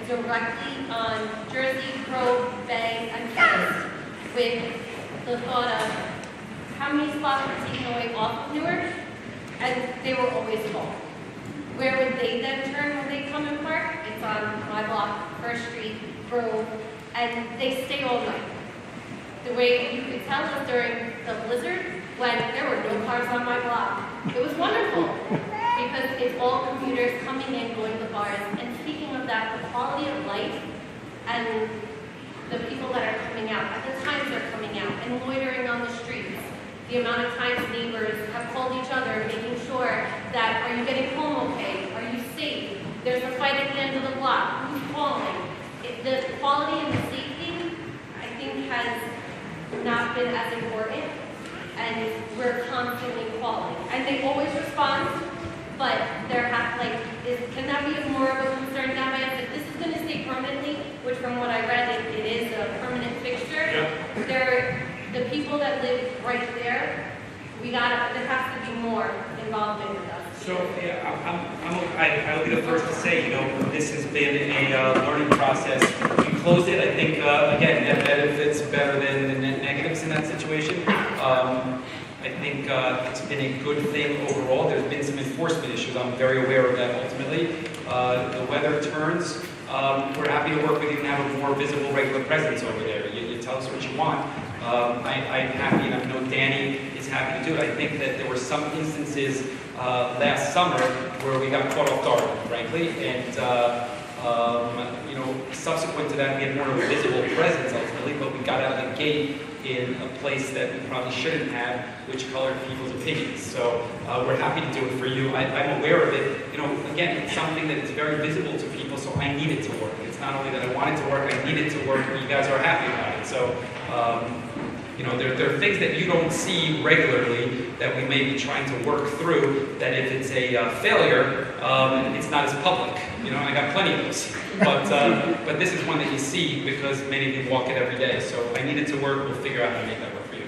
directly on Jersey, Grove, Bay, and First, with the thought of how many spots were taken away off of Newark, and they were always full. Where would they then turn when they come and park? It's on my block, First Street, Grove, and they stay all night. The way you could tell was during the blizzard, when there were no cars on my block. It was wonderful, because it's all commuters coming in, going to the bars. And speaking of that, the quality of life and the people that are coming out, at the times they're coming out, and loitering on the streets, the amount of times neighbors have called each other, making sure that, are you getting home okay? Are you safe? There's a fight at the end of the block. Who's calling? The quality and the safety, I think, has not been as important, and we're constantly calling. And they always respond, but can that be more of a concern down by us? If this is going to stay permanently, which from what I read, it is a permanent fixture, the people that live right there, there has to be more involvement with us. So I'll be the first to say, this has been a learning process. We closed it. I think again, net benefits better than the net negatives in that situation. I think it's been a good thing overall. There's been some enforcement issues. I'm very aware of that ultimately. The weather turns. We're happy to work with you and have a more visible regular presence over there. You tell us what you want. I'm happy, and I know Danny is happy to do it. I think that there were some instances last summer where we got caught off guard, frankly, and subsequent to that, we had more of a visible presence ultimately, but we got out of the gate in a place that we probably shouldn't have, which colored people's opinions. So we're happy to do it for you. I'm aware of it. Again, it's something that is very visible to people, so I need it to work. It's not only that I want it to work, I need it to work, and you guys are happy about it. So, there are things that you don't see regularly that we may be trying to work through, that if it's a failure, it's not as public. I got plenty of those. But this is one that you see because many of you walk it every day. So I need it to work. We'll figure out how to make that work for you.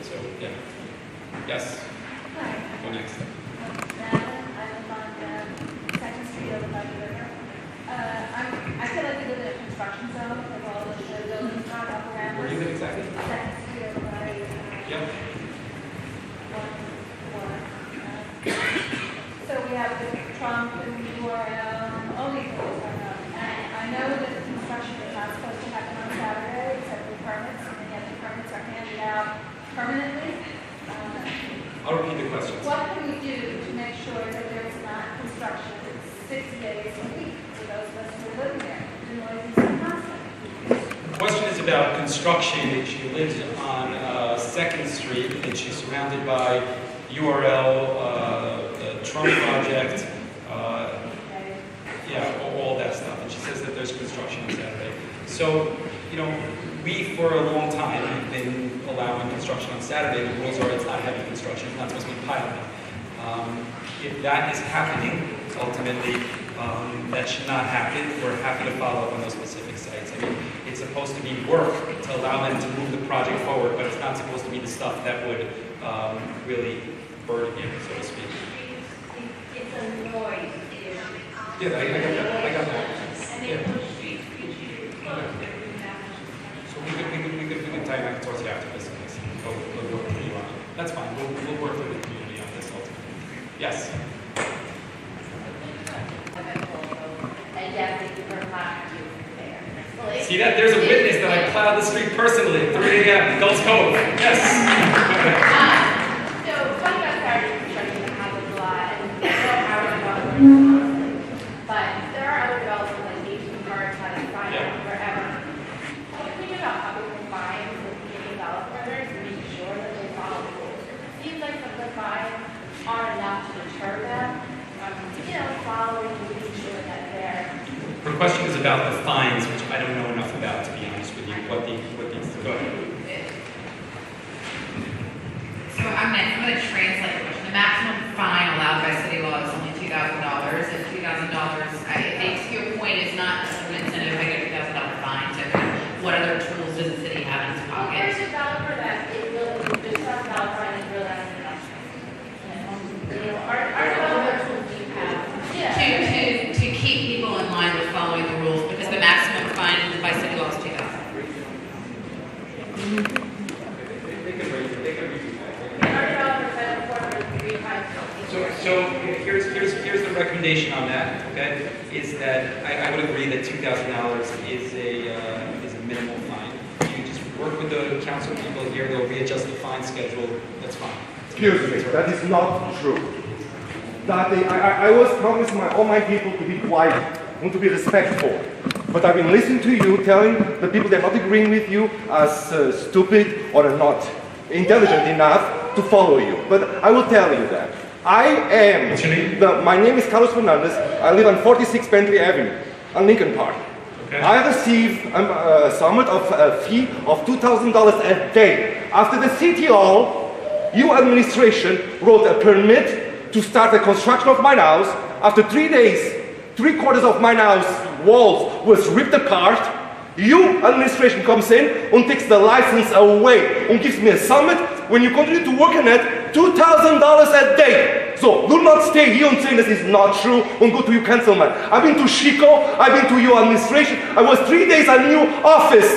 So, yeah. Yes? Hi. Go next. I live on 2nd Street over by the river. I feel like we live in a construction zone with all the buildings not up around us. Where do you live exactly? 2nd Street over by Yep. So we have the Trump and the URL, all these things going on. And I know that the construction is not supposed to happen on Saturday, except for permits, and yet the permits are handed out permanently. I'll repeat the questions. What can we do to make sure that there's not construction 6 days a week for those of us who are living there? The noise is constant. The question is about construction. She lives on 2nd Street, and she's surrounded by URL, the Trump project, all that stuff. And she says that there's construction on Saturday. So, we for a long time have been allowing construction on Saturday. The rules are it's not heavy construction, it's not supposed to be piling. If that is happening, ultimately, that should not happen. We're happy to follow up on those specific sites. I mean, it's supposed to be work to allow them to move the project forward, but it's not supposed to be the stuff that would really burden you, so to speak. It's a noise issue. Yeah, I got that. Yeah. So we could tie back towards you after this. We'll work with you on it. That's fine. We'll work with the community on this ultimately. Yes. And yes, if you were not you there. See that? There's a witness that I plowed the street personally. 3 a.m. Gulls Cove. Yes. So, talking about Saturday construction that happens a lot, and there are our developers, honestly, but there are other developers like Nation Park, had a sign out forever. What can we do about public compliance with the developers and making sure that they follow the rules? It seems like some of the fines aren't enough to deter them from, following and making sure that they're. Her question is about the fines, which I don't know enough about, to be honest with you. What needs to go ahead? So I'm going to translate the question. The maximum fine allowed by city law is only $2,000. And $2,000, I think your point is not an incentive. I get a $2,000 fine. So what other tools does the city have in its Well, pocket? there's a developer that is really, there's some developer and is realizing that. Our developer tools do have. To keep people in line with following the rules, because the So here's the recommendation on that, okay? Is that I would agree that $2,000 is a minimal fine. You just work with the council people here, they'll readjust the fine schedule, that's fine. Excuse me, that is not true. That I was promised all my people to be quiet and to be respectful. But I've been listening to you, telling the people they're not agreeing with you as stupid or not intelligent enough to follow you. But I will tell you that. I am... What's your name? My name is Carlos Fernandez. I live on 46 Bentley Avenue, on Lincoln Park. Okay. I received a summit of a fee of $2,000 a day. After the city hall, your administration wrote a permit to start the construction of my house. After 3 days, 3/4 of my house walls was ripped apart. Your administration comes in and takes the license away and gives me a summit when you continue to work on it, $2,000 a day. So do not stay here and say this is not true and go to your councilman. I've been to Chico, I've been to your administration. I was 3 days in your office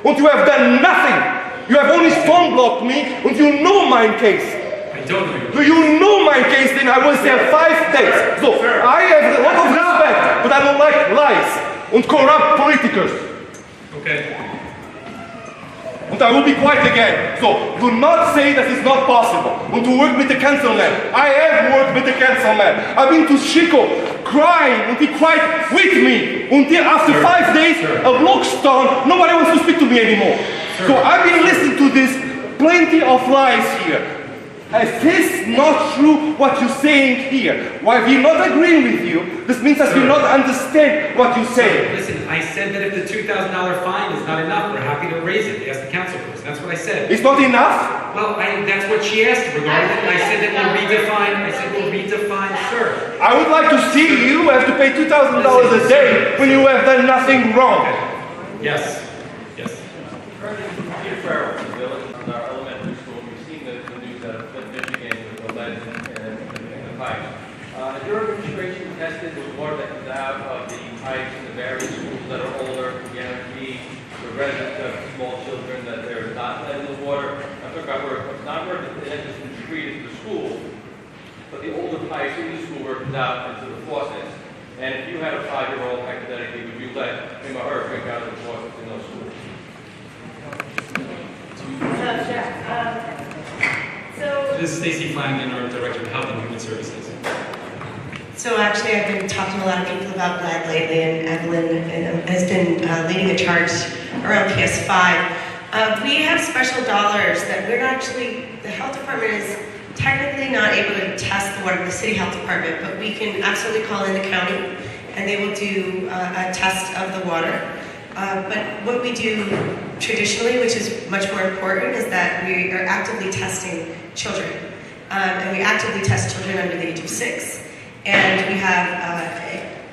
and you have done nothing. You have only stone blocked me and you know my case. I don't know. Do you know my case? Then I was there 5 days. So I have a lot of respect, but I don't like lies and corrupt politicals. Okay. And I will be quiet again. So do not say that it's not possible. And to work with the councilman. I have worked with the councilman. I've been to Chico crying and he cried with me. Until after 5 days of lockdown, nobody wants to speak to me anymore. So I've been listening to this plenty of lies here. Is this not true what you're saying here? Why we're not agreeing with you, this means that we not understand what you say. Listen, I said that if the $2,000 fine is not enough, we're happy to raise it. Ask the council person. That's what I said. It's not enough? Well, that's what she asked regarding it. I said that we'll redefine. I said we'll redefine, sir. I would like to see you have to pay $2,000 a day when you have done nothing wrong. Yes. Yes. Peter Farrell from the village, on our elementary school. We've seen the news out of Flint, Michigan with the lead and the pipes. Your administration tested the water that comes out of the pipes in the various schools that are older to guarantee the residents of small children that there is not lead in the water. I'm talking about where it's not where it enters from the street into the school, but the older pipes in the school where it comes out into the faucets. And if you had a 5-year-old, hypothetically, would you let him or her drink out of the faucets in those schools? This is Stacy Flanagan, our Director of Health and Human Services. So actually, I've been talking to a lot of people about lead lately, and Evelyn has been leading a charge around PS5. We have special dollars that we're actually, the health department is technically not able to test the water, the city health department, but we can absolutely call in the county, and they will do a test of the water. But what we do traditionally, which is much more important, is that we are actively testing children. And we actively test children under the age of 6. And we have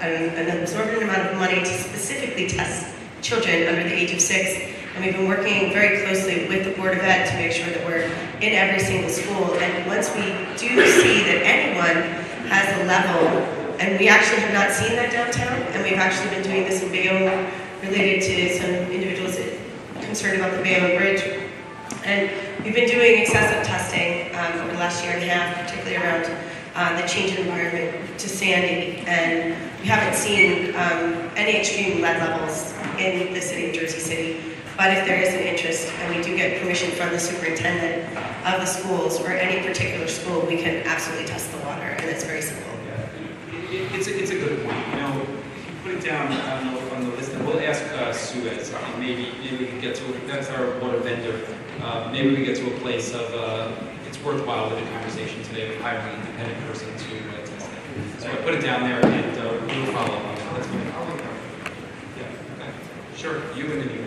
an absorbent amount of money to specifically test children under the age of 6. And we've been working very closely with the Board of Ed to make sure that we're in every single school. And once we do see that anyone has a level, and we actually have not seen that downtown, and we've actually been doing this in Bayonne related to some individuals concerned about the Bayonne Bridge. And we've been doing excessive testing over the last year and a half, particularly around the change in environment to Sandy. And we haven't seen any extreme lead levels in the city of Jersey City. But if there is an interest, and we do get permission from the superintendent of the schools, or any particular school, we can absolutely test the water, and it's very simple. It's a good point. You know, if you put it down on the list, and we'll ask Suez, and maybe we can get to it. That's our water vendor. Maybe we get to a place of it's worthwhile with a conversation today of hiring an independent person to test it. So I put it down there, and we'll follow up on that. That's what yeah. Okay. Sure. You and then you.